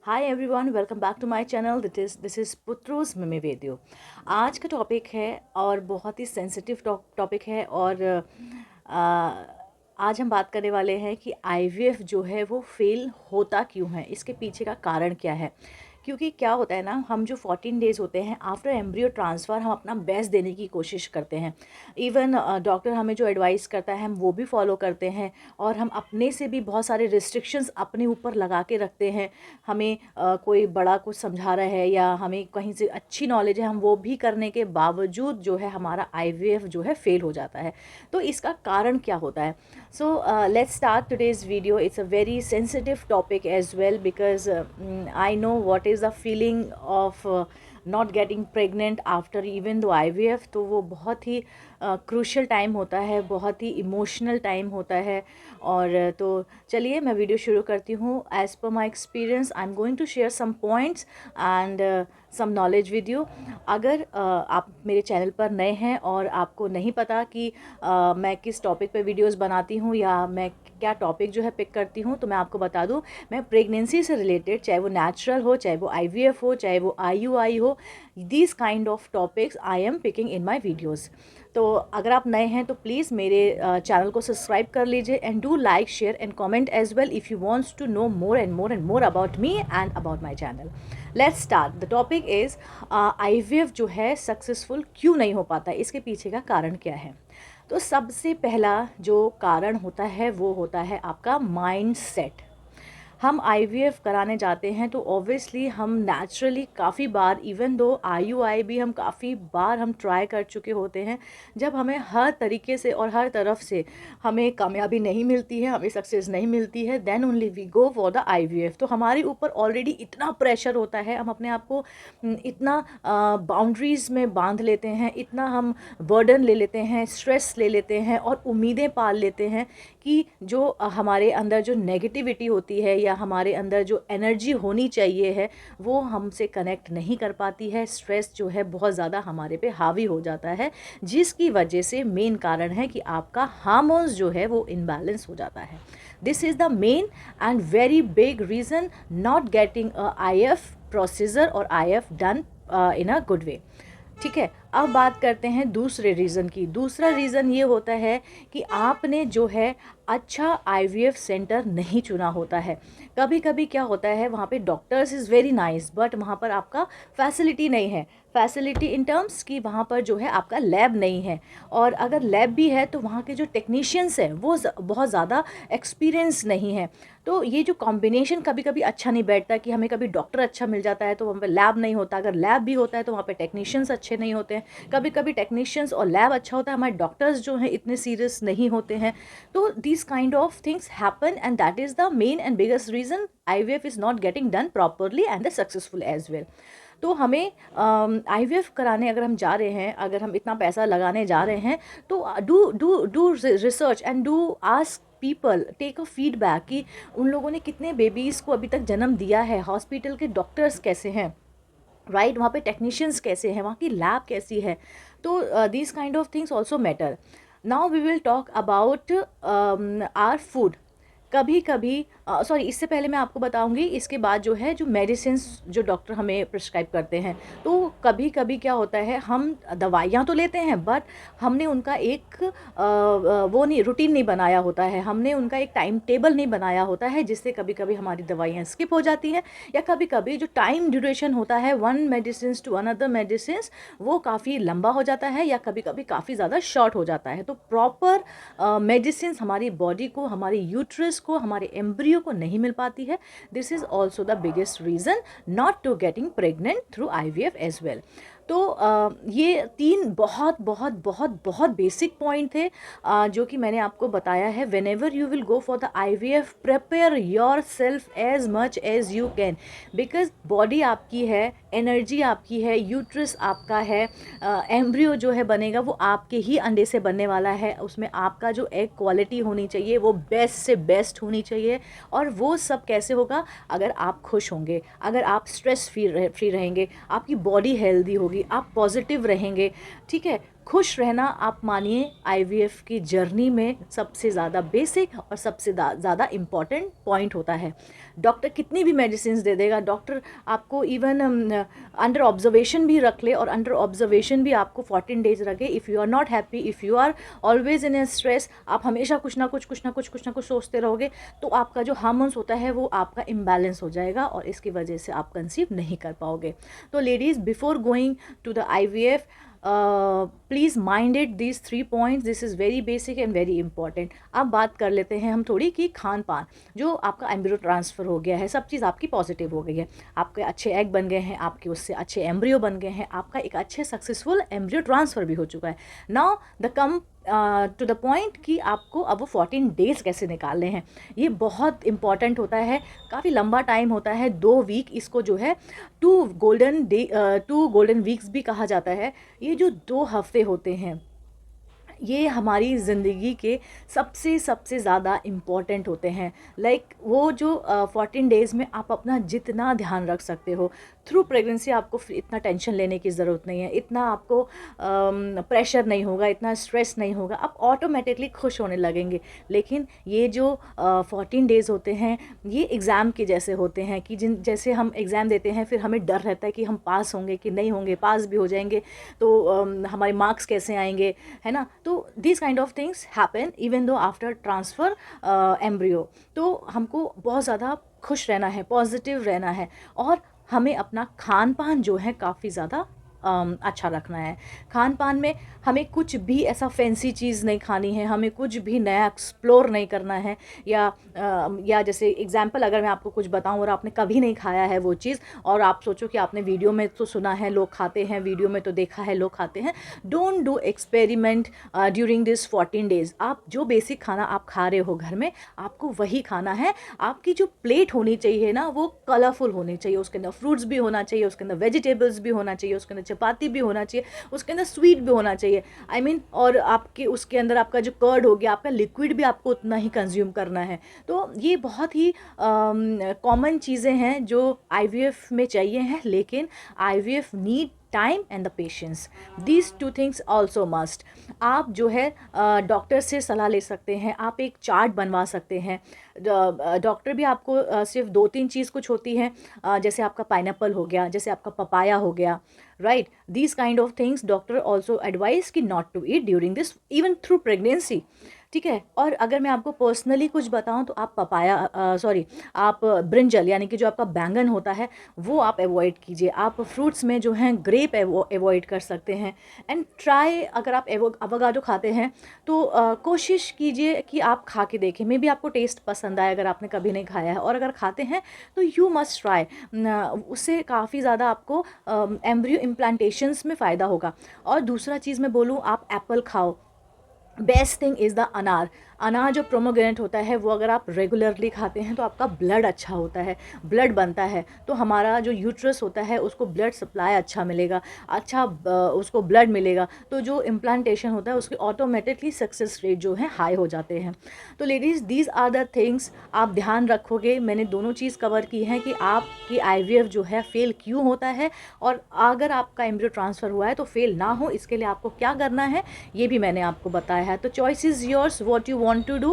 Hi everyone, welcome back to my channel. This is पुत्रूस Mimi video. आज का topic है और बहुत ही सेंसिटिव टॉपिक है और आज हम बात करने वाले हैं कि आईवीएफ जो है वो फेल होता क्यों है, इसके पीछे का कारण क्या है। क्योंकि क्या होता है ना, हम जो 14 डेज़ होते हैं आफ्टर एम्ब्रियो ट्रांसफ़र हम अपना बेस्ट देने की कोशिश करते हैं। इवन डॉक्टर हमें जो एडवाइस करता है हम वो भी फॉलो करते हैं और हम अपने से भी बहुत सारे रिस्ट्रिक्शंस अपने ऊपर लगा के रखते हैं। हमें कोई बड़ा कुछ समझा रहा है या हमें कहीं से अच्छी नॉलेज है, हम वो भी करने के बावजूद जो है हमारा आईवीएफ जो है फेल हो जाता है। तो इसका कारण क्या होता है? So let's start today's video. It's a very sensitive topic as well because I know what is the feeling of not getting pregnant after even though IVF। तो वो बहुत ही क्रूशल टाइम होता है, बहुत ही इमोशनल टाइम होता है। और तो चलिए मैं वीडियो शुरू करती हूँ। As per my experience I am going to share some points and some knowledge with you. अगर आप मेरे चैनल पर नए हैं और आपको नहीं पता कि मैं किस टॉपिक पे वीडियोस बनाती हूँ या मैं क्या टॉपिक जो है पिक करती हूँ, तो मैं आपको बता दूँ, मैं प्रेगनेंसी से रिलेटेड, चाहे वो नेचुरल हो, चाहे वो आईवीएफ हो, चाहे वो आईयूआई हो, these kind of topics I am picking in my videos. तो अगर आप नए हैं तो प्लीज़ मेरे चैनल को सब्सक्राइब कर लीजिए and do like, share and comment as well if you wants to know more and more and more about me and about my channel. Let's start. The topic is IVF जो है successful क्यों नहीं हो पाता, इसके पीछे का कारण क्या है। तो सबसे पहला जो कारण होता है वो होता है आपका माइंड सेट। हम आईवीएफ कराने जाते हैं तो ऑब्वियसली हम नेचुरली काफ़ी बार, इवन दो आईयूआई भी हम काफ़ी बार हम ट्राई कर चुके होते हैं, जब हमें हर तरीके से और हर तरफ से हमें कामयाबी नहीं मिलती है, हमें सक्सेस नहीं मिलती है, then only we go for the IVF. तो हमारे ऊपर ऑलरेडी इतना प्रेशर होता है, हम अपने आप को इतना बाउंड्रीज़ में बांध लेते हैं, इतना हम बर्डन ले लेते हैं, स्ट्रेस ले लेते हैं और उम्मीदें पाल लेते हैं कि जो हमारे अंदर जो नेगेटिविटी होती है या हमारे अंदर जो एनर्जी होनी चाहिए है वो हमसे कनेक्ट नहीं कर पाती है। स्ट्रेस जो है बहुत ज़्यादा हमारे पे हावी हो जाता है, जिसकी वजह से मेन कारण है कि आपका हार्मोन्स जो है वो इनबैलेंस हो जाता है। This is the main and very big reason not getting IF procedure और IF done in a good way. ठीक है, अब बात करते हैं दूसरे रीज़न की। दूसरा रीज़न ये होता है कि आपने जो है अच्छा आईवीएफ सेंटर नहीं चुना होता है। कभी कभी क्या होता है, वहाँ पे doctors is very nice but वहाँ पर आपका फैसिलिटी नहीं है। फैसिलिटी इन टर्म्स कि वहाँ पर जो है आपका लैब नहीं है, और अगर लैब भी है तो वहाँ के जो टेक्नीशियंस हैं वो बहुत ज़्यादा एक्सपीरियंस नहीं है। तो ये जो कॉम्बिनेशन कभी कभी अच्छा नहीं बैठता कि हमें कभी डॉक्टर अच्छा मिल जाता है तो वहाँ पे लैब नहीं होता, अगर लैब भी होता है तो वहाँ पे टेक्नीशियंस अच्छे नहीं होते हैं। कभी कभी टेक्नीशियंस और लैब अच्छा होता है, हमारे डॉक्टर्स जो हैं इतने सीरियस नहीं होते हैं। तो this kind of things happen and that is the main and biggest reason IVF is not getting done properly and successful as well. तो हमें आईवीएफ कराने अगर हम जा रहे हैं, अगर हम इतना पैसा लगाने जा रहे हैं, तो do do do research and do ask people, take a feedback कि उन लोगों ने कितने बेबीज़ को अभी तक जन्म दिया है, हॉस्पिटल के डॉक्टर्स कैसे हैं, राइट, वहाँ पे टेक्नीशियंस कैसे हैं, वहाँ की लैब कैसी है। तो these kind of things also matter. Now we will talk about our food. कभी कभी सॉरी, इससे पहले मैं आपको बताऊंगी इसके बाद जो है जो मेडिसिन्स जो डॉक्टर हमें प्रिस्क्राइब करते हैं। तो कभी कभी क्या होता है, हम दवाइयाँ तो लेते हैं बट हमने उनका एक वो नहीं, रूटीन नहीं बनाया होता है, हमने उनका एक टाइम टेबल नहीं बनाया होता है, जिससे कभी कभी हमारी दवाइयाँ स्किप हो जाती हैं, या कभी कभी जो टाइम ड्यूरेशन होता है one medicine to another medicine वो काफ़ी लंबा हो जाता है या कभी कभी काफ़ी ज़्यादा शॉर्ट हो जाता है। तो प्रॉपर मेडिसिन हमारी बॉडी को, हमारी यूट्रस को, हमारे एम्ब्रियो को नहीं मिल पाती है। This is also the biggest reason not to getting pregnant through IVF as well. तो ये तीन बहुत बहुत बहुत बहुत बेसिक पॉइंट थे जो कि मैंने आपको बताया है। Whenever you will go for the IVF, prepare yourself as much as you can, because body आपकी है, एनर्जी आपकी है, यूट्रस आपका है, एम्ब्रियो जो है बनेगा वो आपके ही अंडे से बनने वाला है, उसमें आपका जो एग क्वालिटी होनी चाहिए वो बेस्ट से बेस्ट होनी चाहिए। और वो सब कैसे होगा, अगर आप खुश होंगे, अगर आप स्ट्रेस फ्री रहेंगे, आपकी बॉडी हेल्दी होगी, आप पॉजिटिव रहेंगे। ठीक है, खुश रहना आप मानिए आईवीएफ की जर्नी में सबसे ज़्यादा बेसिक और सबसे ज़्यादा इम्पॉर्टेंट पॉइंट होता है। डॉक्टर कितनी भी मेडिसिन दे देगा, डॉक्टर आपको इवन अंडर ऑब्जर्वेशन भी रख ले और अंडर ऑब्जर्वेशन भी आपको 14 डेज रखे, if you are not happy, if you are always in a stress, आप हमेशा कुछ ना कुछ सोचते रहोगे, तो आपका जो हार्मोन्स होता है वो आपका इम्बैलेंस हो जाएगा और इसकी वजह से आप कंसीव नहीं कर पाओगे। तो ladies, before going to the IVF, please minded these 3 points, this is very basic and very important. अब बात कर लेते हैं हम थोड़ी कि खान पान, जो आपका एम्ब्रियो ट्रांसफ़र हो गया है, सब चीज़ आपकी पॉजिटिव हो गई है, आपके अच्छे एग बन गए हैं, आपके उससे अच्छे एम्ब्रियो बन गए हैं, आपका एक अच्छे सक्सेसफुल एम्ब्रियो ट्रांसफ़र भी हो चुका है। Now the come to the point कि आपको अब वो 14 डेज़ कैसे निकालने हैं। ये बहुत इंपॉर्टेंट होता है, काफ़ी लंबा टाइम होता है, 2 वीक इसको जो है 2 गोल्डन वीक्स भी कहा जाता है। ये जो 2 हफ्ते होते हैं, ये हमारी ज़िंदगी के सबसे सबसे ज़्यादा इम्पॉर्टेंट होते हैं। लाइक वो जो 14 डेज़ में आप अपना जितना ध्यान रख सकते हो थ्रू प्रेगनेंसी, आपको इतना टेंशन लेने की ज़रूरत नहीं है, इतना आपको प्रेशर नहीं होगा, इतना स्ट्रेस नहीं होगा, आप ऑटोमेटिकली खुश होने लगेंगे। लेकिन ये जो 14 डेज़ होते हैं, ये एग्ज़ाम के जैसे होते हैं कि जैसे हम एग्ज़ाम देते हैं, फिर हमें डर रहता है कि हम पास होंगे कि नहीं होंगे, पास भी हो जाएंगे तो हमारे मार्क्स कैसे आएंगे, है ना। तो this kind of things happen even though after transfer embryo. तो हमको बहुत ज़्यादा खुश रहना है, पॉजिटिव रहना है और हमें अपना खान पान जो है काफ़ी ज़्यादा अच्छा रखना है। खान पान में हमें कुछ भी ऐसा फैंसी चीज़ नहीं खानी है, हमें कुछ भी नया एक्सप्लोर नहीं करना है, या जैसे एग्जांपल अगर मैं आपको कुछ बताऊं और आपने कभी नहीं खाया है वो चीज़ और आप सोचो कि आपने वीडियो में तो सुना है लोग खाते हैं, वीडियो में तो देखा है लोग खाते हैं, don't do experiment during this 14 days. आप जो बेसिक खाना आप खा रहे हो घर में, आपको वही खाना है। आपकी जो प्लेट होनी चाहिए ना, वो कलरफुल होनी चाहिए, उसके अंदर फ्रूट्स भी होना चाहिए, उसके अंदर वेजिटेबल्स भी होना चाहिए, उसके अंदर चपाती भी होना चाहिए, उसके अंदर स्वीट भी होना चाहिए, आई मीन और आपके उसके अंदर आपका जो कर्ड हो गया, आपका लिक्विड भी आपको उतना ही कंज्यूम करना है। तो ये बहुत ही कॉमन चीज़ें हैं जो आईवीएफ में चाहिए हैं, लेकिन IVF need time and the patience, these 2 things also must. आप जो है डॉक्टर से सलाह ले सकते हैं, आप एक चार्ट बनवा सकते हैं। डॉक्टर भी आपको सिर्फ 2-3 चीज़ कुछ होती हैं, जैसे आपका पाइनएप्पल हो गया, जैसे आपका पपाया हो गया, right, these kind of things doctor also advise कि not to eat during this even through pregnancy, ठीक है। और अगर मैं आपको पर्सनली कुछ बताऊं तो आप आप ब्रिंजल यानी कि जो आपका बैंगन होता है वो आप अवॉइड कीजिए। आप फ्रूट्स में जो हैं ग्रेप अवॉइड कर सकते हैं। एंड ट्राई, अगर आप एवोकाडो खाते हैं तो कोशिश कीजिए कि आप खा के देखें, मे बी आपको टेस्ट पसंद आए अगर आपने कभी नहीं खाया है, और अगर खाते हैं तो यू मस्ट ट्राई, उससे काफ़ी ज़्यादा आपको एम्ब्रियो इम्प्लांटेशंस में फ़ायदा होगा। और दूसरा चीज़ मैं बोलूँ, आप एप्पल खाओ। बेस्ट थिंग इज़ द अनार। अनार जो प्रोमोग्रेनेट होता है वो अगर आप रेगुलरली खाते हैं तो आपका ब्लड अच्छा होता है, ब्लड बनता है, तो हमारा जो यूट्रस होता है उसको ब्लड सप्लाई अच्छा मिलेगा, अच्छा उसको ब्लड मिलेगा, तो जो इम्प्लांटेशन होता है उसकी ऑटोमेटिकली सक्सेस रेट जो है हाई हो जाते हैं। तो ladies, these are the things आप ध्यान रखोगे। मैंने दोनों चीज़ कवर की हैं कि आपकी आईवीएफ जो है फेल क्यों होता है, और अगर आपका एम्ब्रियो ट्रांसफ़र हुआ है तो फेल ना हो इसके लिए आपको क्या करना है ये भी मैंने आपको बताया है। तो choice is yours, what you want to do,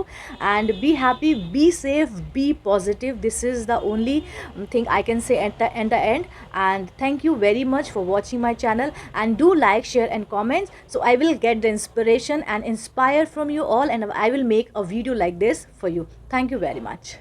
and be happy, be safe, be positive. This is the only thing I can say at the end. And thank you very much for watching my channel, and do like, share and comment, so I will get the inspiration and inspire from you all, and I will make a video like this for you. Thank you very much.